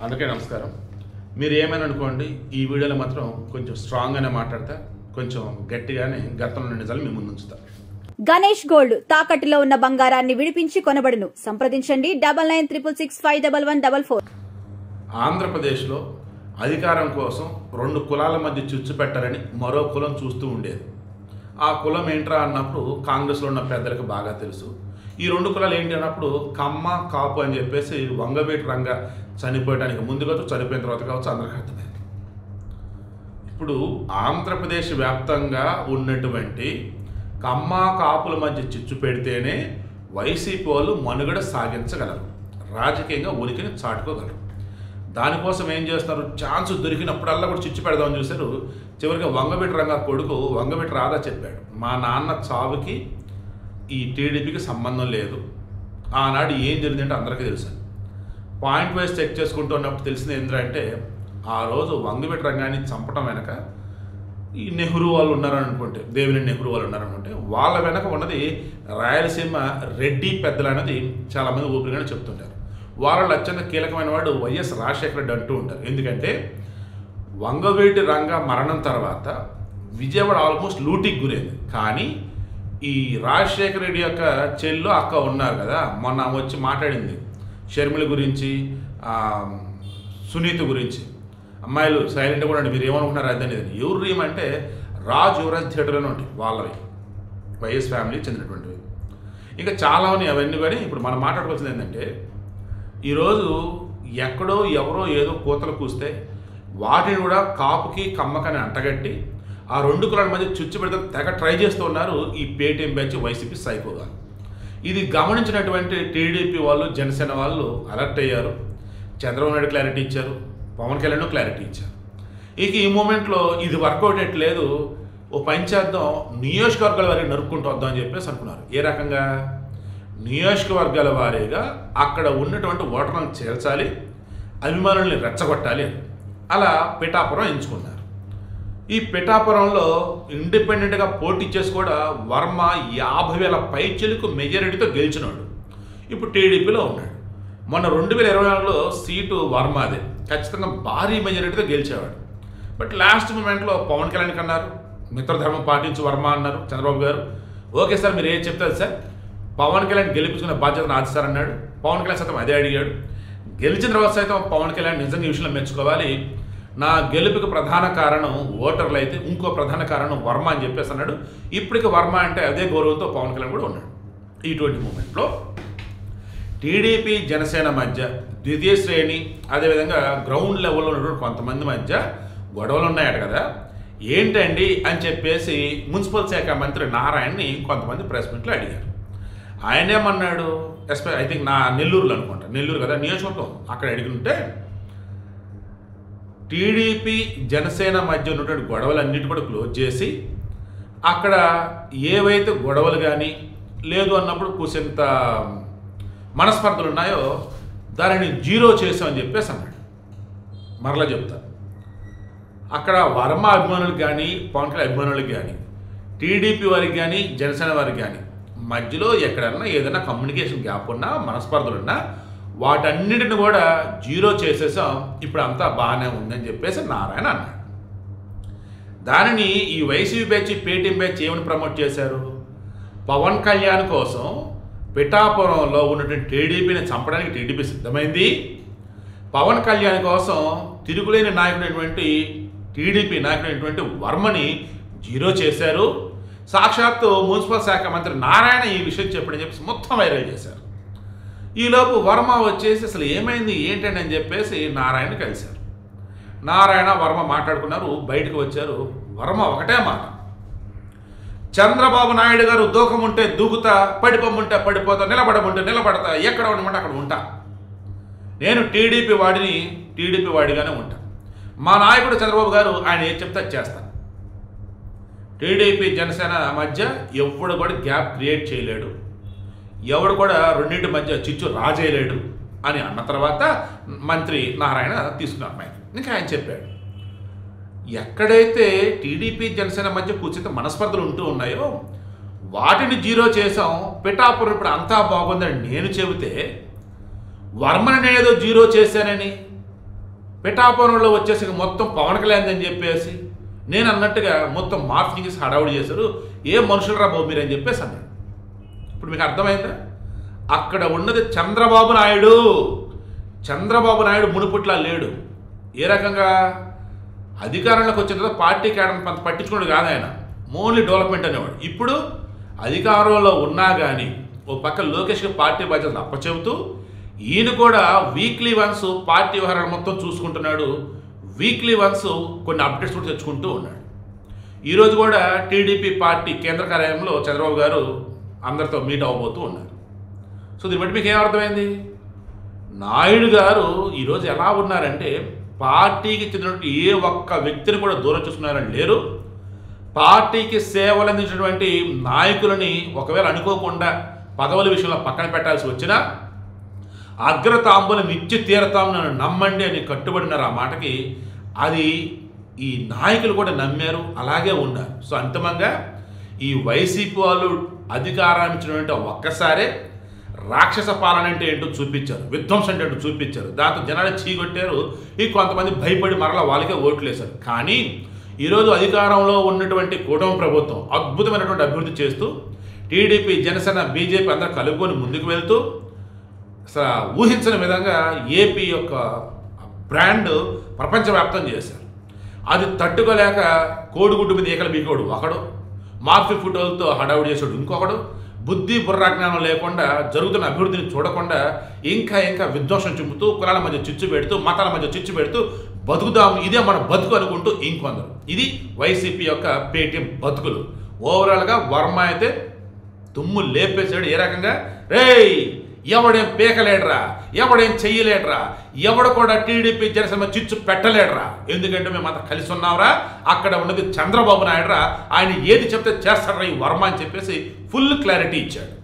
అందుకే నమస్కారం. మీరు ఏమైనా అనుకోండి, ఈ వీడియోలో మాత్రం కొంచెం స్ట్రాంగ్గానే మాట్లాడతా, కొంచెం గట్టిగానే గతంలో నిజాలు మీ ముందు ఉంచుతా. గణేష్ గోల్డ్ తాకట్టులో ఉన్న బంగారాన్ని విడిపించి కొనబడును. సంప్రదించండి 9966611144. ఆంధ్రప్రదేశ్లో అధికారం కోసం రెండు కులాల మధ్య చిచ్చు పెట్టాలని మరో కులం చూస్తూ ఉండేది. ఆ కులం ఏంట్రా అన్నప్పుడు కాంగ్రెస్లో ఉన్న పెద్దలకు బాగా తెలుసు. ఈ రెండు కులాలు ఏంటి అన్నప్పుడు కమ్మ కాపు అని చెప్పేసి వంగవీటి రంగ చనిపోయడానికి ముందు కావచ్చు, చనిపోయిన తర్వాత కావచ్చు, అందరికీ అర్థమైంది. ఇప్పుడు ఆంధ్రప్రదేశ్ వ్యాప్తంగా ఉన్నటువంటి కమ్మ కాపుల మధ్య చిచ్చు పెడితేనే వైసీపీ వాళ్ళు మనుగడ సాగించగలరు, రాజకీయంగా ఉనికిని చాటుకోగలరు. దానికోసం ఏం చేస్తున్నారు, ఛాన్స్ దొరికినప్పుడల్లా కూడా చిచ్చు పెడదామని చూశారు. చివరికి వంగవీటి రంగ కొడుకు వంగవీటి రాధా చెప్పాడు, మా నాన్న చావుకి ఈ టీడీపీకి సంబంధం లేదు, ఆనాడు ఏం జరిగిందంటే అందరికీ తెలుసు. పాయింట్ వైజ్ చెక్ చేసుకుంటున్నప్పుడు తెలిసింది ఏంటంటే, ఆ రోజు వంగవీటి రంగాన్ని చంపటం వెనక ఈ నెహ్రూ వాళ్ళు ఉన్నారని అనుకుంటే, దేవినేని నెహ్రూ వాళ్ళు ఉన్నారనుకుంటే, వాళ్ళ వెనక ఉన్నది రాయలసీమ రెడ్డి పెద్దలు అనేది చాలామంది ఊపిరిగానే చెప్తుంటారు. వాళ్ళలో అత్యంత కీలకమైన వాడు వైఎస్ రాజశేఖర రెడ్డి అంటూ ఉంటారు. ఎందుకంటే వంగవీటి రంగ మరణం తర్వాత విజయవాడ ఆల్మోస్ట్ లూటీకి గురైంది. కానీ ఈ రాజశేఖర రెడ్డి యొక్క చెల్లు అక్క ఉన్నారు కదా, మొన్న వచ్చి మాట్లాడింది షర్మిల గురించి, సునీత గురించి. అమ్మాయిలు సైలెంట్గా కూడా అంటే మీరు ఏమనుకుంటున్నారు అదని, ఎవరు ఏమంటే రాజ్ యువరాజ్ థియేటర్లోనే ఉంటాయి వాళ్ళవి, వైఎస్ ఫ్యామిలీకి చెందినటువంటివి. ఇంకా చాలా ఉన్నాయి అవన్నీ. కానీ ఇప్పుడు మనం మాట్లాడుకోవాల్సింది ఏంటంటే, ఈరోజు ఎక్కడో ఎవరో ఏదో కూతలు కూస్తే వాటిని కూడా కాపుకి కమ్మకని అంటగట్టి ఆ రెండు కులాల మధ్య చుచ్చు పెడితే తెగ ట్రై చేస్తూ ఉన్నారు ఈ పేటీఎం బ్యాచ్ వైసీపీ సైకోగా. ఇది గమనించినటువంటి టీడీపీ వాళ్ళు, జనసేన వాళ్ళు అలర్ట్ అయ్యారు. చంద్రబాబు నాయుడు క్లారిటీ ఇచ్చారు, పవన్ కళ్యాణ్ క్లారిటీ ఇచ్చారు. ఇక ఈ మూమెంట్లో ఇది వర్కౌట్ ఎట్లేదు, ఓ పని చేద్దాం, నియోజకవర్గాల వారికి నరుక్కుంటూ వద్దాం అని చెప్పేసి అనుకున్నారు. ఏ రకంగా, నియోజకవర్గాల వారీగా అక్కడ ఉన్నటువంటి ఓటర్లను చేర్చాలి, అభిమానుల్ని రెచ్చగొట్టాలి అని అలా పిఠాపురం ఎంచుకున్నారు. ఈ పిఠాపురంలో ఇండిపెండెంట్గా పోటీ చేసి కూడా వర్మ 50,000 పైచిలకు మెజారిటీతో గెలిచినాడు. ఇప్పుడు టీడీపీలో ఉన్నాడు. మొన్న 2024లో సీటు వర్మదే, ఖచ్చితంగా భారీ మెజారిటీతో గెలిచేవాడు. బట్ లాస్ట్ మూమెంట్లో పవన్ కళ్యాణ్కి అన్నారు, మిత్రధర్మం పాటించి వర్మ అన్నారు చంద్రబాబు గారు. ఓకే సార్, మీరు ఏం చెప్తారు సార్, పవన్ కళ్యాణ్ గెలిపించుకున్న బాధ్యత నాది సార్ అన్నాడు. పవన్ కళ్యాణ్ సైతం అదే అడిగాడు. గెలిచిన తర్వాత సైతం పవన్ కళ్యాణ్ నిజంగా ఈ విషయంలో మెచ్చుకోవాలి, నా గెలుపుకి ప్రధాన కారణం ఓటర్లు అయితే ఇంకో ప్రధాన కారణం వర్మ అని చెప్పేసి అన్నాడు. ఇప్పటికి వర్మ అంటే అదే గౌరవంతో పవన్ కళ్యాణ్ కూడా ఉన్నాడు. ఇటువంటి మూమెంట్లో టీడీపీ జనసేన మధ్య ద్వితీయ శ్రేణి, అదేవిధంగా గ్రౌండ్ లెవెల్లో ఉన్నటువంటి కొంతమంది మధ్య గొడవలు ఉన్నాయట కదా, ఏంటండి అని చెప్పేసి మున్సిపల్ శాఖ మంత్రి నారాయణని కొంతమంది ప్రెస్ మీట్లో అడిగారు. ఆయన ఏమన్నాడు, ఐ థింక్ నెల్లూరులో అనుకుంటా, నెల్లూరు కదా నియోజకవర్గం, అక్కడ అడిగితే టీడీపీ జనసేన మధ్య ఉన్నటువంటి గొడవలన్నిటి కూడా క్లోజ్ చేసి అక్కడ ఏవైతే గొడవలు కానీ లేదు అన్నప్పుడు కూసెంత మనస్పర్ధలు ఉన్నాయో దానిని జీరో చేసామని చెప్పేసి అన్నాడు. మరలా చెప్తా, అక్కడ వర్మ అభిమానులకు కానీ, పవన్ కళ్యాణ్ అభిమానులకు కానీ, టీడీపీ వారికి కానీ, జనసేన వారికి కానీ మధ్యలో ఎక్కడన్నా ఏదైనా కమ్యూనికేషన్ గ్యాప్ ఉన్నా, మనస్పర్ధలున్నా వాటన్నిటిని కూడా జీరో చేసేసాం, ఇప్పుడు అంతా బాగానే ఉందని చెప్పేసి నారాయణ అన్నాడు. దానిని ఈ వైసీపీ బ్యాచ్, పేటీఎం బ్యాచ్ ఏమని ప్రమోట్ చేశారు, పవన్ కళ్యాణ్ కోసం పిఠాపురంలో ఉన్నటువంటి టీడీపీని చంపడానికి టీడీపీ సిద్ధమైంది, పవన్ కళ్యాణ్ కోసం తిరుగులేని నాయకుడైనటువంటి టీడీపీ నాయకుడైనటువంటి వర్మని జీరో చేశారు, సాక్షాత్తు మున్సిపల్ శాఖ మంత్రి నారాయణ ఈ విషయం చెప్పడని చెప్పేసి మొత్తం వైరల్ చేశారు. ఈలోపు వర్మ వచ్చేసి అసలు ఏమైంది ఏంటండి అని చెప్పేసి నారాయణ కలిశారు. నారాయణ వర్మ మాట్లాడుకున్నారు, బయటకు వచ్చారు. వర్మ ఒకటే మాట, చంద్రబాబు నాయుడు గారు దూకముంటే దూకుతా, పడిపోముంటే పడిపోతా, నిలబడముంటే నిలబడతా, ఎక్కడ ఉండమంటే అక్కడ ఉంటా, నేను టీడీపీ వాడిగానే ఉంటా, మా నాయకుడు చంద్రబాబు గారు ఆయన ఏం చెప్తే చేస్తాను, టీడీపీ జనసేన మధ్య ఎవడు కూడా గ్యాప్ క్రియేట్ చేయలేడు, ఎవడు కూడా రెండింటి మధ్య చిచ్చు రాజేయలేడు అని అన్న తర్వాత మంత్రి నారాయణ తీసుకున్నారు మైక్. ఇంకా ఆయన చెప్పాడు, ఎక్కడైతే టీడీపీ జనసేన మధ్య కూర్చుంటే మనస్పర్ధలు ఉంటూ ఉన్నాయో వాటిని జీరో చేసాం, పిఠాపురం ఇప్పుడు అంతా బాగుందని నేను చెబితే వర్మని నేనేదో జీరో చేశానని పిఠాపురంలో వచ్చేసి మొత్తం పవన్ కళ్యాణ్ అని చెప్పేసి నేను అన్నట్టుగా మొత్తం మార్ఫింగ్ చేసి హడావుడి చేశారు. ఏ మనుషులు రా బాబు మీరు అని చెప్పేసి అన్నాడు. ఇప్పుడు మీకు అర్థమైందా? అక్కడ ఉన్నది చంద్రబాబు నాయుడు. చంద్రబాబు నాయుడు మునుపుట్లా లేడు. ఏ రకంగా అధికారంలోకి వచ్చిన తర్వాత పార్టీ కేడర్ పట్టించుకోడు కాదు ఆయన, ఓన్లీ డెవలప్మెంట్ అనేవాడు. ఇప్పుడు అధికారంలో ఉన్నా కానీ ఓ పక్క లోకేష్కి పార్టీ బాధ్యతలు అప్పచెబుతూ ఈయన కూడా వీక్లీ వన్స్ పార్టీ వ్యవహారాలు మొత్తం చూసుకుంటున్నాడు. వీక్లీ వన్స్ కొన్ని అప్డేట్స్ కూడా తెచ్చుకుంటూ ఉన్నాడు. ఈరోజు కూడా టీడీపీ పార్టీ కేంద్ర కార్యాలయంలో చంద్రబాబు గారు అందరితో మీట్ అవ్వబోతూ ఉన్నారు. సో దీన్ని బట్టి మీకు ఏమర్థమైంది? నాయుడు గారు ఈరోజు ఎలా ఉన్నారంటే పార్టీకి చెందినటువంటి ఏ ఒక్క వ్యక్తిని కూడా దూరం చూసుకున్నారని లేరు. పార్టీకి సేవలు అందించినటువంటి నాయకులని ఒకవేళ అనుకోకుండా పదవుల విషయంలో పక్కన పెట్టాల్సి వచ్చినా అగ్రతాంబులం ఇచ్చి తీరతాం నన్ను నమ్మండి అని కట్టుబడినారు. ఆ మాటకి అది ఈ నాయకులు కూడా నమ్మారు, అలాగే ఉన్నారు. సో అంతిమంగా ఈ వైసీపీ వాళ్ళు అధికారాన్ని ఇచ్చినటువంటి ఒక్కసారే రాక్షస పాలన అంటే ఏంటో చూపించారు, విధ్వంసం అంటే ఏంటో చూపించారు. దాంతో జనాలు చీగొట్టారు. ఈ కొంతమంది భయపడి మరలా వాళ్ళకే ఓట్లు వేశారు. కానీ ఈరోజు అధికారంలో ఉన్నటువంటి కూటమి ప్రభుత్వం అద్భుతమైనటువంటి అభివృద్ధి చేస్తూ టీడీపీ, జనసేన, బీజేపీ అందరూ కలుపుకొని ముందుకు వెళ్తూ అసలు ఊహించని విధంగా ఏపీ యొక్క బ్రాండ్ ప్రపంచవ్యాప్తం చేశారు. అది తట్టుకోలేక కోడిగుడ్డు మీద ఈకలు బీకోడు ఒకడు, మార్ఫీ ఫోటోలతో హడావుడి చేసాడు ఇంకొకడు, బుద్ధి బుర్రాజ్ఞానం లేకుండా జరుగుతున్న అభివృద్ధిని చూడకుండా ఇంకా విధ్వంసం చూపుతూ కులాల మధ్య చిచ్చు పెడుతూ మతాల మధ్య చిచ్చు పెడుతూ బతుకుదాము, ఇదే మన బతుకు అనుకుంటూ ఇంకొందరు. ఇది వైసీపీ యొక్క పేటీఎం బతుకులు. ఓవరాల్గా వర్మ అయితే తుమ్ము లేపేశాడు. ఏ రకంగా రేయ్ ఎవడేం పీకలేడరా, ఎవడేం చెయ్యలేడరా, ఎవడు కూడా టీడీపీ జనసేన చిచ్చు పెట్టలేడరా. ఎందుకంటే మేము అంతా కలిసి ఉన్నాంరా, అక్కడ ఉన్నది చంద్రబాబు నాయుడురా, ఆయన ఏది చెప్తే చేస్తాడరా ఈ వర్మ అని చెప్పేసి ఫుల్ క్లారిటీ ఇచ్చాడు.